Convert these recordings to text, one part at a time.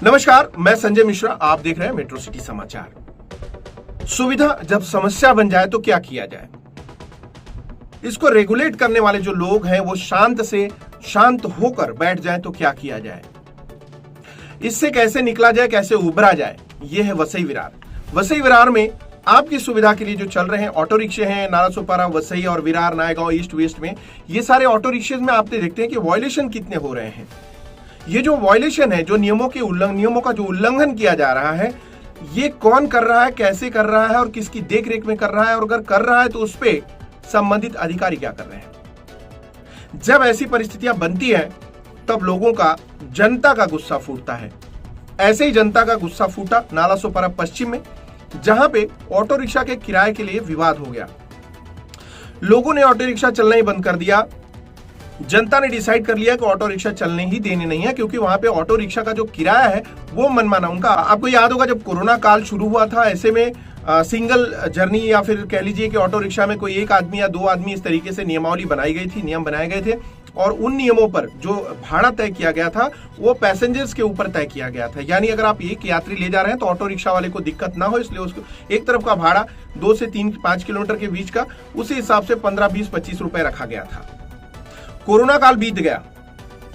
नमस्कार, मैं संजय मिश्रा। आप देख रहे हैं मेट्रो सिटी समाचार। सुविधा जब समस्या बन जाए तो क्या किया जाए, इसको रेगुलेट करने वाले जो लोग हैं वो शांत से शांत होकर बैठ जाएं तो क्या किया जाए, इससे कैसे निकला जाए, कैसे उभरा जाए, ये है वसई विरार। वसई विरार में आपकी सुविधा के लिए जो चल रहे हैं ऑटो रिक्शे हैं, नालासोपारा, वसई और विरार, नायगांव, ईस्ट वेस्ट में, ये सारे ऑटो रिक्शे में आप देखते हैं कि वॉयलेशन कितने हो रहे हैं। ये जो वॉयलेशन है, जो नियमों का जो उल्लंघन किया जा रहा है, ये कौन कर रहा है, कैसे कर रहा है और किसकी देखरेख में कर रहा है, और अगर कर रहा है तो उस पे संबंधित अधिकारी क्या कर रहे हैं। जब ऐसी परिस्थितियां बनती हैं तब लोगों का, जनता का गुस्सा फूटता है। ऐसे ही जनता का गुस्सा फूटा नालासोपारा पश्चिम में, जहां पे ऑटो रिक्शा के किराए के लिए विवाद हो गया। लोगों ने ऑटो रिक्शा चलना ही बंद कर दिया। जनता ने डिसाइड कर लिया कि ऑटो रिक्शा चलने ही देने नहीं है, क्योंकि वहां पे ऑटो रिक्शा का जो किराया है वो मनमाना उनका। आपको याद होगा जब कोरोना काल शुरू हुआ था, ऐसे में सिंगल जर्नी या फिर कह लीजिए कि ऑटो रिक्शा में कोई एक आदमी या दो आदमी, इस तरीके से नियमावली बनाई गई थी, नियम बनाए गए थे, और उन नियमों पर जो भाड़ा तय किया गया था वो पैसेंजर्स के ऊपर तय किया गया था। यानी अगर आप एक यात्री ले जा रहे हैं तो ऑटो रिक्शा वाले को दिक्कत ना हो, इसलिए उसको एक तरफ का भाड़ा 2 से 3-5 किलोमीटर के बीच का, उसी हिसाब से 15, 20, 25 रुपए रखा गया था। कोरोना काल बीत गया,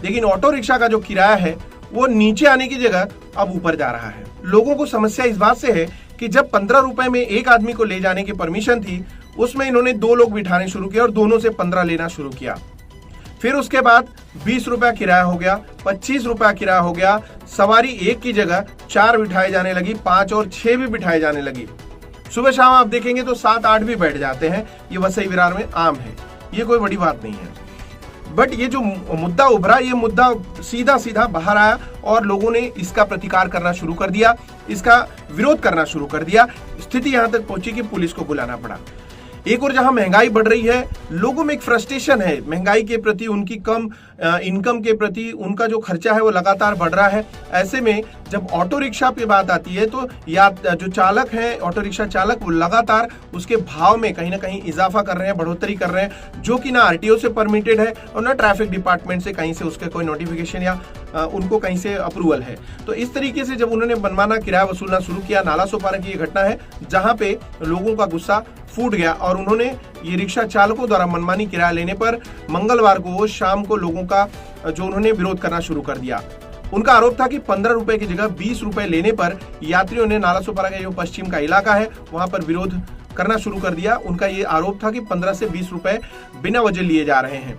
लेकिन ऑटो रिक्शा का जो किराया है वो नीचे आने की जगह अब ऊपर जा रहा है। लोगों को समस्या इस बात से है कि जब 15 रुपए में एक आदमी को ले जाने की परमिशन थी, उसमें इन्होंने 2 लोग बिठाने शुरू किया और दोनों से 15 लेना शुरू किया। फिर उसके बाद 20 रुपया किराया हो गया, 25 रुपया किराया हो गया। सवारी एक की जगह 4 बिठाई जाने लगी, 5 और 6 भी बिठाई जाने लगी। सुबह शाम आप देखेंगे तो 7-8 भी बैठ जाते हैं। ये वसई विरार में आम है, ये कोई बड़ी बात नहीं है। बट ये जो मुद्दा उभरा, ये मुद्दा सीधा सीधा बाहर आया और लोगों ने इसका प्रतिकार करना शुरू कर दिया, इसका विरोध करना शुरू कर दिया। स्थिति यहां तक पहुंची कि पुलिस को बुलाना पड़ा। एक और जहां महंगाई बढ़ रही है, लोगों में एक फ्रस्ट्रेशन है महंगाई के प्रति, उनकी कम इनकम के प्रति, उनका जो खर्चा है वो लगातार बढ़ रहा है। ऐसे में जब ऑटो रिक्शा पे बात आती है तो या जो चालक हैं, ऑटो रिक्शा चालक, वो लगातार उसके भाव में कहीं ना कहीं इजाफा कर रहे हैं, बढ़ोतरी कर रहे हैं, जो कि ना आरटीओ से परमिटेड है और ना ट्रैफिक डिपार्टमेंट से कहीं से उसके कोई नोटिफिकेशन या उनको कहीं से अप्रूवल है। तो इस तरीके से जब उन्होंने मनमाना किराया वसूलना शुरू किया, नालासोपारा की ये घटना है जहां पे लोगों का गुस्सा फूट गया और उन्होंने ये रिक्शा चालकों द्वारा मनमानी किराया लेने पर मंगलवार को शाम को लोगों का जो उन्होंने विरोध करना शुरू कर दिया। उनका आरोप था कि 15 रुपए की जगह 20 रुपए लेने पर यात्रियों ने नालासोपारा का जो पश्चिम का इलाका है वहां पर विरोध करना शुरू कर दिया। उनका ये आरोप था कि 15 से 20 रुपए बिना वजह लिए जा रहे हैं,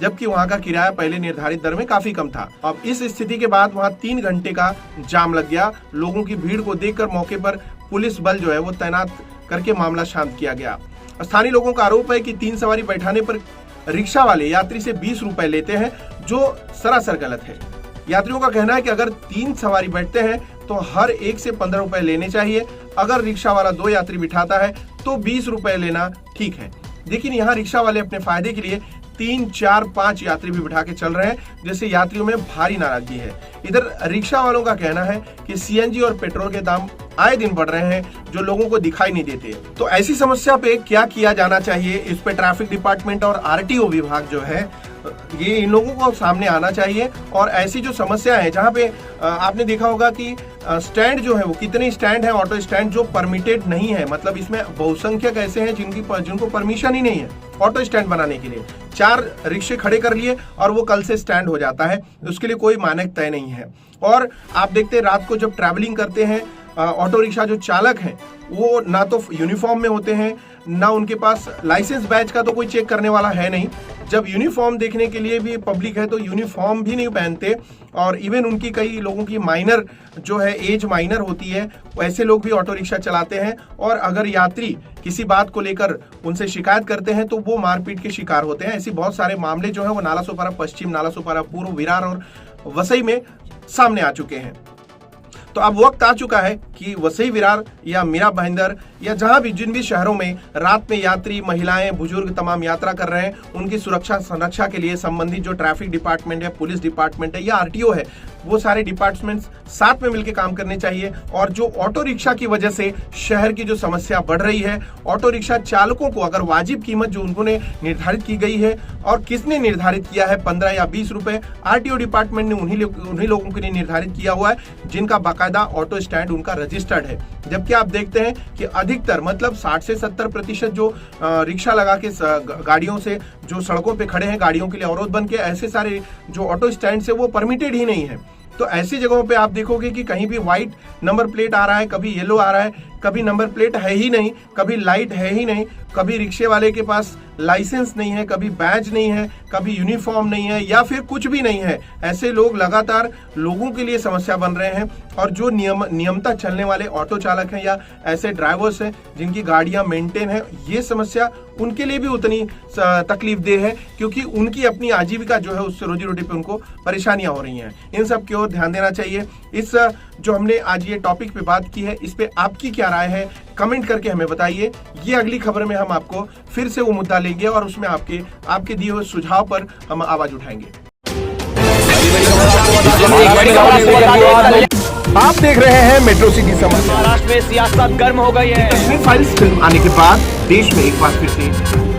जबकि वहां का किराया पहले निर्धारित दर में काफी कम था। अब इस स्थिति के बाद वहां 3 घंटे का जाम लग गया। लोगों की भीड़ को देखकर मौके पर पुलिस बल जो है वो तैनात करके मामला शांत किया गया। स्थानीय लोगों का आरोप है कि 3 सवारी बैठाने पर रिक्शा वाले यात्री से 20 रुपए लेते हैं, जो सरासर गलत है। यात्रियों का कहना है कि अगर 3 सवारी बैठते हैं तो हर एक से 15 रुपए लेने चाहिए। अगर रिक्शा वाला 2 यात्री बिठाता है तो 20 रुपए लेना ठीक है। लेकिन यहाँ रिक्शा वाले अपने फायदे के लिए 3, 4, 5 यात्री भी बिठा के चल रहे हैं, जिससे यात्रियों में भारी नाराजगी है। इधर रिक्शा वालों का कहना है कि सीएनजी और पेट्रोल के दाम आए दिन बढ़ रहे हैं, जो लोगों को दिखाई नहीं देते। तो ऐसी समस्या पे क्या किया जाना चाहिए, इस पे ट्रैफिक डिपार्टमेंट और आरटीओ विभाग जो है, ये इन लोगों को सामने आना चाहिए। और ऐसी जो समस्या है जहाँ पे आपने देखा होगा कि स्टैंड जो है वो, कितने स्टैंड है ऑटो स्टैंड जो परमिटेड नहीं है, मतलब इसमें बहुसंख्यक ऐसे हैं जिनको परमिशन ही नहीं है ऑटो स्टैंड बनाने के लिए। 4 रिक्शे खड़े कर लिए और वो कल से स्टैंड हो जाता है, उसके लिए कोई मानक तय नहीं है। और आप देखते हैं रात को जब ट्रैवलिंग करते हैं ऑटो रिक्शा जो चालक हैं वो ना तो यूनिफॉर्म में होते हैं, ना उनके पास लाइसेंस बैच का तो कोई चेक करने वाला है नहीं। जब यूनिफॉर्म देखने के लिए भी पब्लिक है तो यूनिफॉर्म भी नहीं पहनते। और इवन उनकी कई लोगों की माइनर जो है, एज माइनर होती है, वैसे लोग भी ऑटो रिक्शा चलाते हैं। और अगर यात्री किसी बात को लेकर उनसे शिकायत करते हैं तो वो मारपीट के शिकार होते हैं। ऐसी बहुत सारे मामले जो है वो नालासोपारा पश्चिम, नालासोपारा पूर्व, विरार और वसई में सामने आ चुके हैं। तो अब वक्त आ चुका है कि वसई विरार या मीरा भाईंदर या जहां भी, जिन भी शहरों में रात में यात्री, महिलाएं, बुजुर्ग तमाम यात्रा कर रहे हैं, उनकी सुरक्षा संरक्षा के लिए संबंधित जो ट्रैफिक डिपार्टमेंट है, पुलिस डिपार्टमेंट है या आरटीओ है, वो सारे डिपार्टमेंट्स साथ में मिलकर काम करने चाहिए। और जो ऑटो रिक्शा की वजह से शहर की जो समस्या बढ़ रही है, ऑटो रिक्शा चालकों को अगर वाजिब कीमत जो उन्होंने निर्धारित की गई है, और किसने निर्धारित किया है 15 या 20 रुपए, आरटीओ डिपार्टमेंट ने उन्हीं लोगों के लिए निर्धारित किया हुआ है जिनका बाकायदा ऑटो स्टैंड उनका रजिस्टर्ड है। जबकि आप देखते हैं कि अधिकतर मतलब 60 से 70% जो रिक्शा लगा के गाड़ियों से जो सड़कों पे खड़े हैं गाड़ियों के लिए अवरोध बन के, ऐसे सारे जो ऑटो स्टैंड से वो परमिटेड ही नहीं है। तो ऐसी जगहों पे आप देखोगे कि कहीं भी व्हाइट नंबर प्लेट आ रहा है, कभी येलो आ रहा है, कभी नंबर प्लेट है ही नहीं, कभी लाइट है ही नहीं, कभी रिक्शे वाले के पास लाइसेंस नहीं है, कभी बैज नहीं है, कभी यूनिफॉर्म नहीं है, या फिर कुछ भी नहीं है। ऐसे लोग लगातार लोगों के लिए समस्या बन रहे हैं। और जो नियमता चलने वाले ऑटो चालक हैं या ऐसे ड्राइवर्स हैं जिनकी गाड़ियां मेंटेन है, ये समस्या उनके लिए भी उतनी तकलीफ देह है, क्योंकि उनकी अपनी आजीविका जो है उससे रोजी रोटी पे उनको परेशानियां हो रही हैं। इन सब की ओर ध्यान देना चाहिए। इस जो हमने आज ये टॉपिक पे बात की है, इस पे आपकी क्या राय है, कमेंट करके हमें बताइए। ये अगली खबर में हम आपको फिर से वो मुद्दा लेंगे और उसमें आपके दिए हुए सुझाव पर हम आवाज उठाएंगे। आप देख रहे हैं मेट्रो सिटी समाचार। महाराष्ट्र में सियासत गर्म हो गई है। कश्मीर फाइल्स फिल्म आने के बाद देश में एक बार फिर से